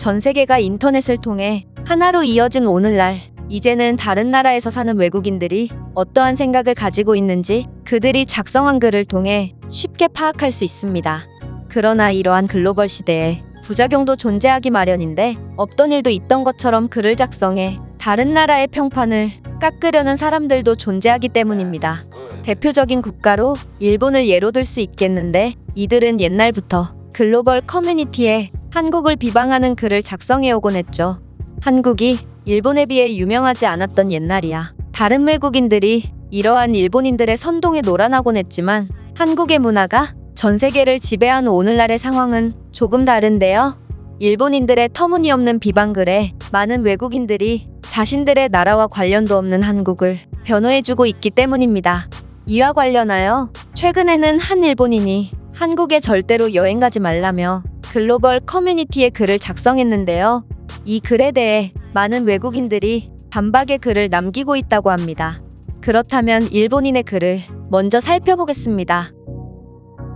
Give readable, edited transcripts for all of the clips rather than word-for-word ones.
전 세계가 인터넷을 통해 하나로 이어진 오늘날, 이제는 다른 나라에서 사는 외국인들이 어떠한 생각을 가지고 있는지 그들이 작성한 글을 통해 쉽게 파악할 수 있습니다. 그러나 이러한 글로벌 시대에 부작용도 존재하기 마련인데, 없던 일도 있던 것처럼 글을 작성해 다른 나라의 평판을 깎으려는 사람들도 존재하기 때문입니다. 대표적인 국가로 일본을 예로 들 수 있겠는데, 이들은 옛날부터 글로벌 커뮤니티에 한국을 비방하는 글을 작성해오곤 했죠. 한국이 일본에 비해 유명하지 않았던 옛날이야. 다른 외국인들이 이러한 일본인들의 선동에 놀아나곤 했지만, 한국의 문화가 전 세계를 지배한 오늘날의 상황은 조금 다른데요. 일본인들의 터무니없는 비방글에 많은 외국인들이 자신들의 나라와 관련도 없는 한국을 변호해주고 있기 때문입니다. 이와 관련하여 최근에는 한 일본인이 한국에 절대로 여행 가지 말라며 글로벌 커뮤니티에 글을 작성했는데요. 이 글에 대해 많은 외국인들이 반박의 글을 남기고 있다고 합니다. 그렇다면 일본인의 글을 먼저 살펴보겠습니다.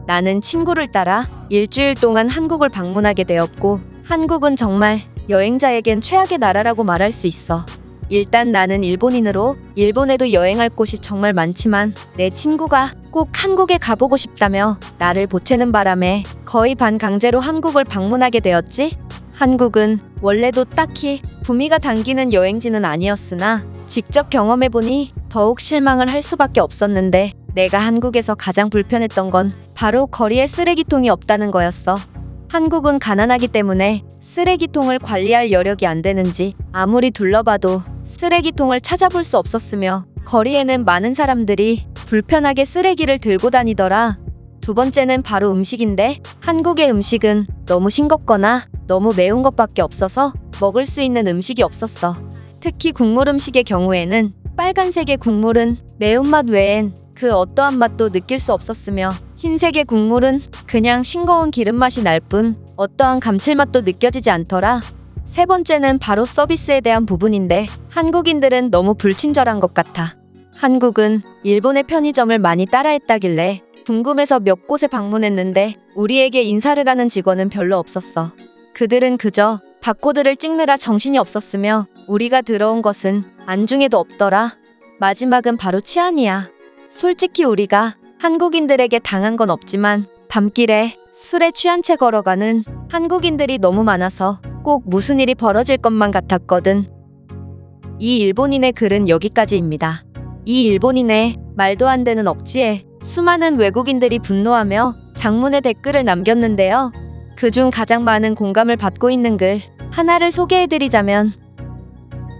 나는 친구를 따라 일주일 동안 한국을 방문하게 되었고, 한국은 정말 여행자에겐 최악의 나라라고 말할 수 있어. 일단 나는 일본인으로 일본에도 여행할 곳이 정말 많지만, 내 친구가 꼭 한국에 가보고 싶다며 나를 보채는 바람에 거의 반강제로 한국을 방문하게 되었지. 한국은 원래도 딱히 구미가 당기는 여행지는 아니었으나 직접 경험해보니 더욱 실망을 할 수밖에 없었는데, 내가 한국에서 가장 불편했던 건 바로 거리에 쓰레기통이 없다는 거였어. 한국은 가난하기 때문에 쓰레기통을 관리할 여력이 안 되는지 아무리 둘러봐도 쓰레기통을 찾아볼 수 없었으며, 거리에는 많은 사람들이 불편하게 쓰레기를 들고 다니더라. 두 번째는 바로 음식인데, 한국의 음식은 너무 싱겁거나 너무 매운 것밖에 없어서 먹을 수 있는 음식이 없었어. 특히 국물 음식의 경우에는 빨간색의 국물은 매운맛 외엔 그 어떠한 맛도 느낄 수 없었으며, 흰색의 국물은 그냥 싱거운 기름맛이 날 뿐 어떠한 감칠맛도 느껴지지 않더라. 세 번째는 바로 서비스에 대한 부분인데, 한국인들은 너무 불친절한 것 같아. 한국은 일본의 편의점을 많이 따라했다길래 궁금해서 몇 곳에 방문했는데, 우리에게 인사를 하는 직원은 별로 없었어. 그들은 그저 바코드를 찍느라 정신이 없었으며, 우리가 들어온 것은 안중에도 없더라. 마지막은 바로 치안이야. 솔직히 우리가 한국인들에게 당한 건 없지만, 밤길에 술에 취한 채 걸어가는 한국인들이 너무 많아서 꼭 무슨 일이 벌어질 것만 같았거든. 이 일본인의 글은 여기까지입니다. 이 일본인의 말도 안 되는 억지에 수많은 외국인들이 분노하며 장문의 댓글을 남겼는데요. 그중 가장 많은 공감을 받고 있는 글 하나를 소개해드리자면,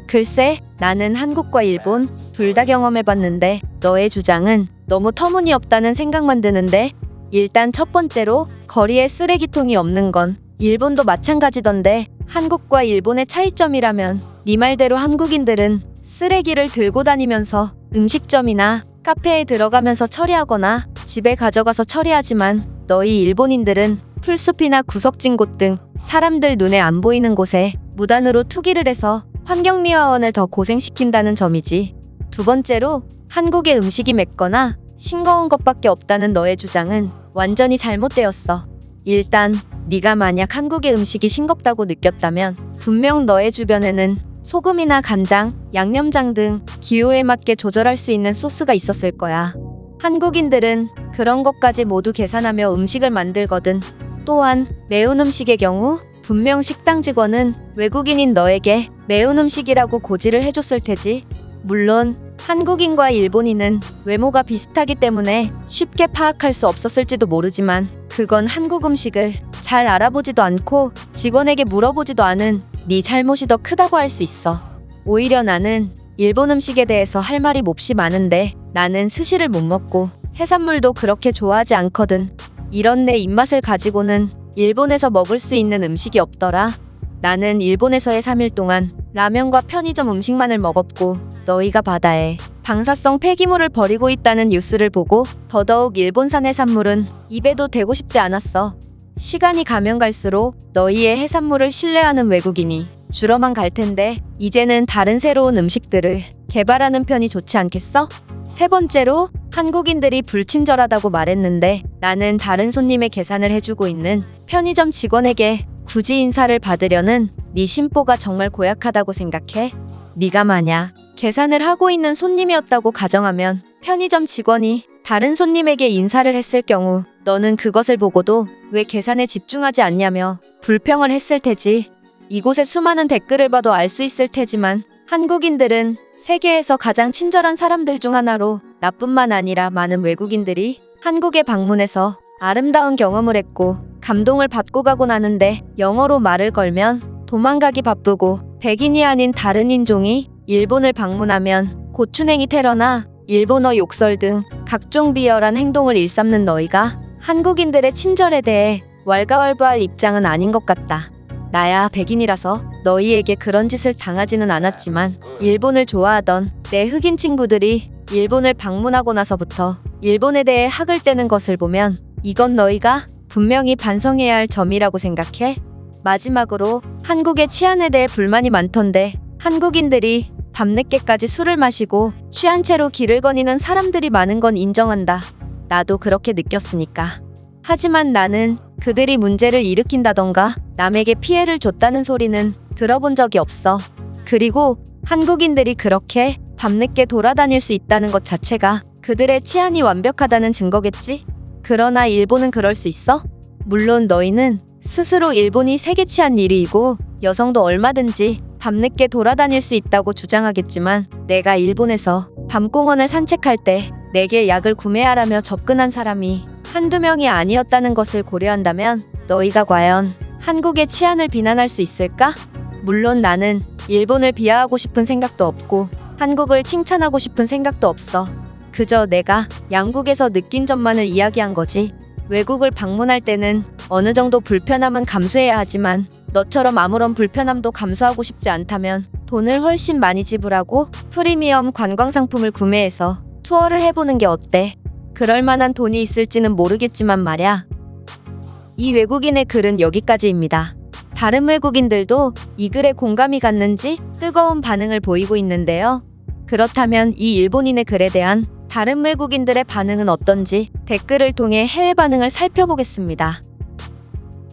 글쎄, 나는 한국과 일본 둘 다 경험해봤는데 너의 주장은 너무 터무니없다는 생각만 드는데, 일단 첫 번째로 거리에 쓰레기통이 없는 건 일본도 마찬가지던데, 한국과 일본의 차이점이라면 네 말대로 한국인들은 쓰레기를 들고 다니면서 음식점이나 카페에 들어가면서 처리하거나 집에 가져가서 처리하지만, 너희 일본인들은 풀숲이나 구석진 곳 등 사람들 눈에 안 보이는 곳에 무단으로 투기를 해서 환경미화원을 더 고생시킨다는 점이지. 두 번째로 한국의 음식이 맵거나 싱거운 것밖에 없다는 너의 주장은 완전히 잘못되었어. 일단 네가 만약 한국의 음식이 싱겁다고 느꼈다면 분명 너의 주변에는 소금이나 간장, 양념장 등 기호에 맞게 조절할 수 있는 소스가 있었을 거야. 한국인들은 그런 것까지 모두 계산하며 음식을 만들거든. 또한 매운 음식의 경우 분명 식당 직원은 외국인인 너에게 매운 음식이라고 고지를 해줬을 테지. 물론 한국인과 일본인은 외모가 비슷하기 때문에 쉽게 파악할 수 없었을지도 모르지만, 그건 한국 음식을 잘 알아보지도 않고 직원에게 물어보지도 않은 네 잘못이 더 크다고 할 수 있어. 오히려 나는 일본 음식에 대해서 할 말이 몹시 많은데, 나는 스시를 못 먹고 해산물도 그렇게 좋아하지 않거든. 이런 내 입맛을 가지고는 일본에서 먹을 수 있는 음식이 없더라. 나는 일본에서의 3일 동안 라면과 편의점 음식만을 먹었고, 너희가 바다에 방사성 폐기물을 버리고 있다는 뉴스를 보고 더더욱 일본산 해산물은 입에도 대고 싶지 않았어. 시간이 가면 갈수록 너희의 해산물을 신뢰하는 외국인이 줄어만 갈 텐데, 이제는 다른 새로운 음식들을 개발하는 편이 좋지 않겠어? 세 번째로 한국인들이 불친절하다고 말했는데, 나는 다른 손님의 계산을 해주고 있는 편의점 직원에게 굳이 인사를 받으려는 네 심보가 정말 고약하다고 생각해? 네가 만약 계산을 하고 있는 손님이었다고 가정하면 편의점 직원이 다른 손님에게 인사를 했을 경우 너는 그것을 보고도 왜 계산에 집중하지 않냐며 불평을 했을 테지. 이곳의 수많은 댓글을 봐도 알 수 있을 테지만 한국인들은 세계에서 가장 친절한 사람들 중 하나로 나뿐만 아니라 많은 외국인들이 한국에 방문해서 아름다운 경험을 했고 감동을 받고 가곤 하는데 영어로 말을 걸면 도망가기 바쁘고 백인이 아닌 다른 인종이 일본을 방문하면 고추냉이 테러나 일본어 욕설 등 각종 비열한 행동을 일삼는 너희가 한국인들의 친절에 대해 왈가왈부할 입장은 아닌 것 같다. 나야 백인이라서 너희에게 그런 짓을 당하지는 않았지만 일본을 좋아하던 내 흑인 친구들이 일본을 방문하고 나서부터 일본에 대해 학을 떼는 것을 보면 이건 너희가 분명히 반성해야 할 점이라고 생각해. 마지막으로 한국의 치안에 대해 불만이 많던데 한국인들이 밤늦게까지 술을 마시고 취한 채로 길을 거니는 사람들이 많은 건 인정한다. 나도 그렇게 느꼈으니까. 하지만 나는 그들이 문제를 일으킨다던가 남에게 피해를 줬다는 소리는 들어본 적이 없어. 그리고 한국인들이 그렇게 밤늦게 돌아다닐 수 있다는 것 자체가 그들의 치안이 완벽하다는 증거겠지? 그러나 일본은 그럴 수 있어? 물론 너희는 스스로 일본이 세계 치안 1위이고 여성도 얼마든지 밤늦게 돌아다닐 수 있다고 주장하겠지만 내가 일본에서 밤공원을 산책할 때 내게 약을 구매하라며 접근한 사람이 한두 명이 아니었다는 것을 고려한다면 너희가 과연 한국의 치안을 비난할 수 있을까? 물론 나는 일본을 비하하고 싶은 생각도 없고 한국을 칭찬하고 싶은 생각도 없어. 그저 내가 양국에서 느낀 점만을 이야기한 거지. 외국을 방문할 때는 어느 정도 불편함은 감수해야 하지만 너처럼 아무런 불편함도 감수하고 싶지 않다면 돈을 훨씬 많이 지불하고 프리미엄 관광 상품을 구매해서 투어를 해보는 게 어때? 그럴 만한 돈이 있을지는 모르겠지만 말야. 이 외국인의 글은 여기까지입니다. 다른 외국인들도 이 글에 공감이 갔는지 뜨거운 반응을 보이고 있는데요. 그렇다면 이 일본인의 글에 대한 다른 외국인들의 반응은 어떤지 댓글을 통해 해외 반응을 살펴보겠습니다.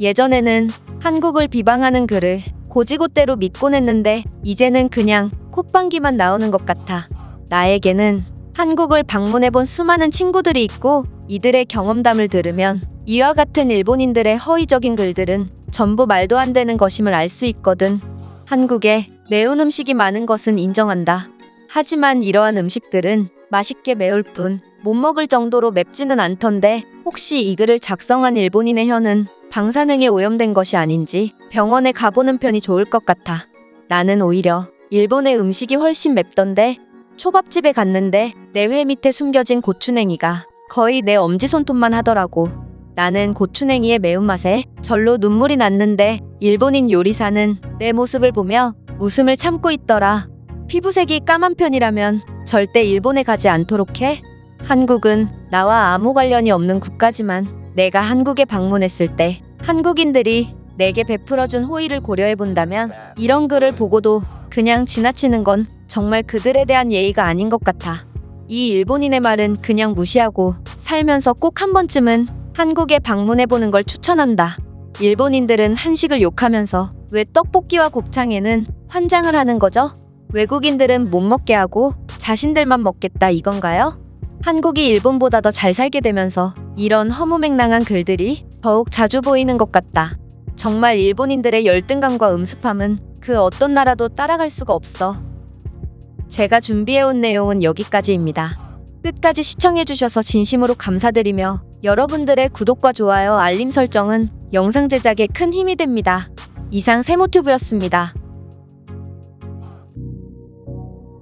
예전에는 한국을 비방하는 글을 고지고대로 믿곤 했는데 이제는 그냥 콧방귀만 나오는 것 같아. 나에게는 한국을 방문해본 수많은 친구들이 있고 이들의 경험담을 들으면 이와 같은 일본인들의 허위적인 글들은 전부 말도 안 되는 것임을 알 수 있거든. 한국에 매운 음식이 많은 것은 인정한다. 하지만 이러한 음식들은 맛있게 매울 뿐 못 먹을 정도로 맵지는 않던데 혹시 이 글을 작성한 일본인의 혀는 방사능에 오염된 것이 아닌지 병원에 가보는 편이 좋을 것 같아. 나는 오히려 일본의 음식이 훨씬 맵던데 초밥집에 갔는데 내 회 밑에 숨겨진 고추냉이가 거의 내 엄지손톱만 하더라고. 나는 고추냉이의 매운맛에 절로 눈물이 났는데 일본인 요리사는 내 모습을 보며 웃음을 참고 있더라. 피부색이 까만 편이라면 절대 일본에 가지 않도록 해. 한국은 나와 아무 관련이 없는 국가지만 내가 한국에 방문했을 때 한국인들이 내게 베풀어준 호의를 고려해본다면 이런 글을 보고도 그냥 지나치는 건 정말 그들에 대한 예의가 아닌 것 같아. 이 일본인의 말은 그냥 무시하고 살면서 꼭 한 번쯤은 한국에 방문해보는 걸 추천한다. 일본인들은 한식을 욕하면서 왜 떡볶이와 곱창에는 환장을 하는 거죠? 외국인들은 못 먹게 하고 자신들만 먹겠다 이건가요? 한국이 일본보다 더 잘 살게 되면서 이런 허무맹랑한 글들이 더욱 자주 보이는 것 같다. 정말 일본인들의 열등감과 음습함은 그 어떤 나라도 따라갈 수가 없어. 제가 준비해온 내용은 여기까지입니다. 끝까지 시청해주셔서 진심으로 감사드리며 여러분들의 구독과 좋아요, 알림 설정은 영상 제작에 큰 힘이 됩니다. 이상 세모튜브였습니다.